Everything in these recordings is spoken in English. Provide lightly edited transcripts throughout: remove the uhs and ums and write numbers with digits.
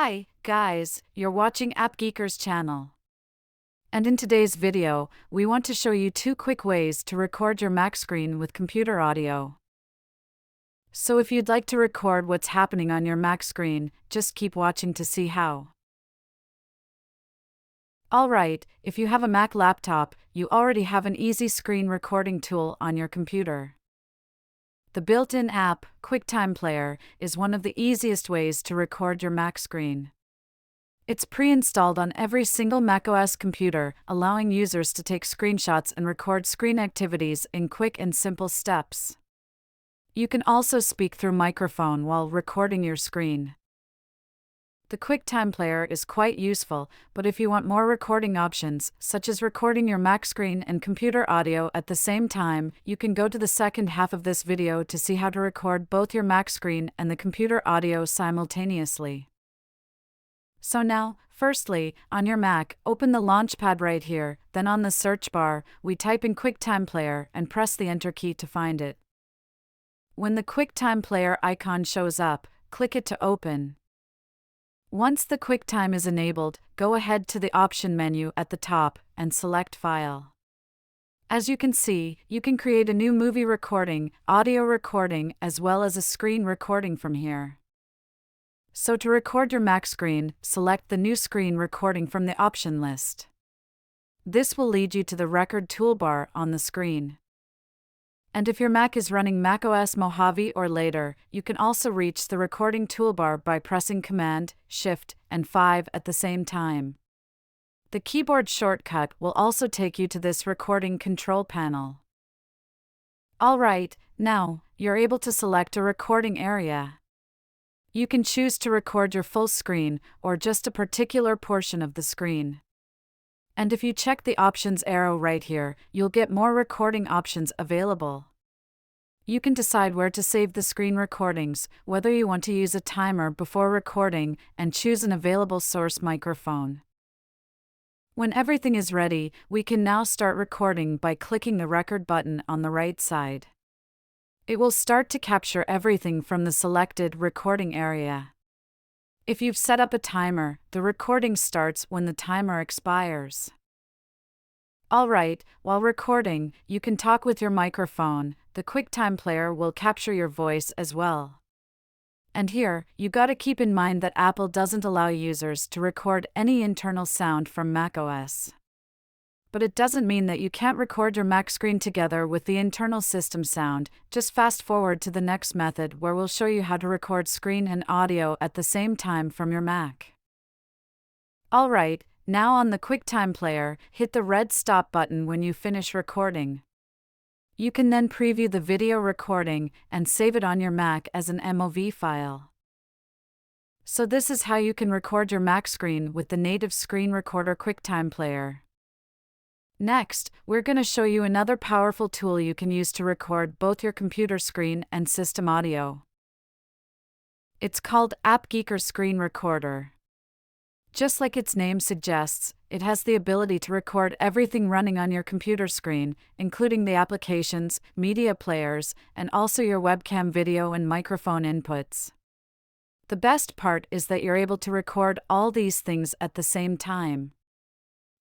Hi, guys, you're watching AppGeeker's channel. And in today's video, we want to show you 2 quick ways to record your Mac screen with computer audio. So if you'd like to record what's happening on your Mac screen, just keep watching to see how. Alright, if you have a Mac laptop, you already have an easy screen recording tool on your computer. The built-in app, QuickTime Player, is one of the easiest ways to record your Mac screen. It's pre-installed on every single macOS computer, allowing users to take screenshots and record screen activities in quick and simple steps. You can also speak through microphone while recording your screen. The QuickTime Player is quite useful, but if you want more recording options, such as recording your Mac screen and computer audio at the same time, you can go to the second half of this video to see how to record both your Mac screen and the computer audio simultaneously. So now, firstly, on your Mac, open the Launchpad right here, then on the search bar, we type in QuickTime Player and press the Enter key to find it. When the QuickTime Player icon shows up, click it to open. Once the QuickTime is enabled, go ahead to the option menu at the top and select File. As you can see, you can create a new movie recording, audio recording, as well as a screen recording from here. So to record your Mac screen, select the new screen recording from the option list. This will lead you to the record toolbar on the screen. And if your Mac is running macOS Mojave or later, you can also reach the recording toolbar by pressing Command, Shift, and 5 at the same time. The keyboard shortcut will also take you to this recording control panel. Alright, now, you're able to select a recording area. You can choose to record your full screen or just a particular portion of the screen. And if you check the options arrow right here, you'll get more recording options available. You can decide where to save the screen recordings, whether you want to use a timer before recording, and choose an available source microphone. When everything is ready, we can now start recording by clicking the record button on the right side. It will start to capture everything from the selected recording area. If you've set up a timer, the recording starts when the timer expires. Alright, while recording, you can talk with your microphone. The QuickTime Player will capture your voice as well. And here, you gotta keep in mind that Apple doesn't allow users to record any internal sound from macOS. But it doesn't mean that you can't record your Mac screen together with the internal system sound. Just fast forward to the next method where we'll show you how to record screen and audio at the same time from your Mac. Alright, now on the QuickTime Player, hit the red stop button when you finish recording. You can then preview the video recording and save it on your Mac as an MOV file. So this is how you can record your Mac screen with the native screen recorder QuickTime Player. Next, we're going to show you another powerful tool you can use to record both your computer screen and system audio. It's called AppGeeker Screen Recorder. Just like its name suggests, it has the ability to record everything running on your computer screen, including the applications, media players, and also your webcam video and microphone inputs. The best part is that you're able to record all these things at the same time.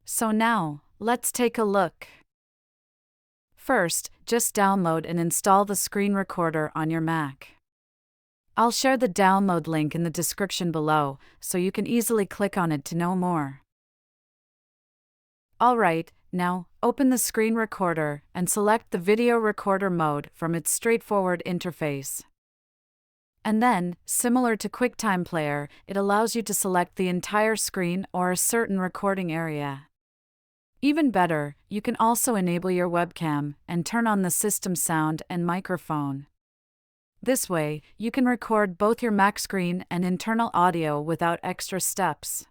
So now, let's take a look. First, just download and install the screen recorder on your Mac. I'll share the download link in the description below, so you can easily click on it to know more. Alright, now, open the screen recorder and select the video recorder mode from its straightforward interface. And then, similar to QuickTime Player, it allows you to select the entire screen or a certain recording area. Even better, you can also enable your webcam and turn on the system sound and microphone. This way, you can record both your Mac screen and internal audio without extra steps.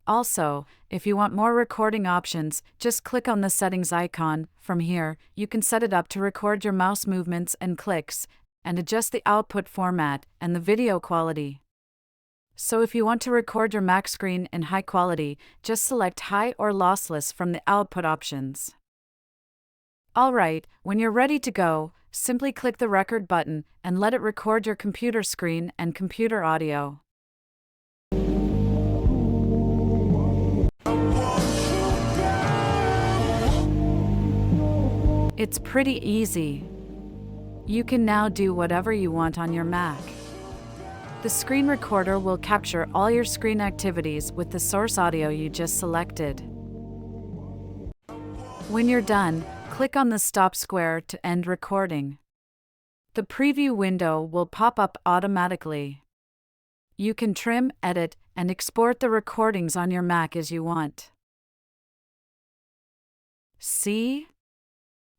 Also, if you want more recording options, just click on the settings icon. From here, you can set it up to record your mouse movements and clicks, and adjust the output format and the video quality. So if you want to record your Mac screen in high quality, just select high or lossless from the output options. Alright, when you're ready to go, simply click the record button and let it record your computer screen and computer audio. It's pretty easy. You can now do whatever you want on your Mac. The screen recorder will capture all your screen activities with the source audio you just selected. When you're done, click on the stop square to end recording. The preview window will pop up automatically. You can trim, edit, and export the recordings on your Mac as you want. See?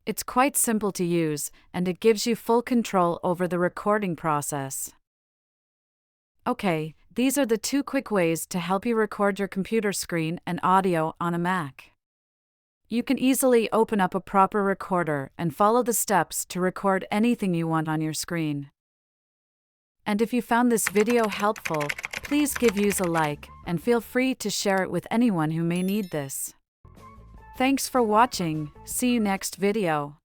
It's quite simple to use, and it gives you full control over the recording process. Okay, these are the 2 quick ways to help you record your computer screen and audio on a Mac. You can easily open up a proper recorder and follow the steps to record anything you want on your screen. And if you found this video helpful, please give us a like and feel free to share it with anyone who may need this. Thanks for watching. See you next video.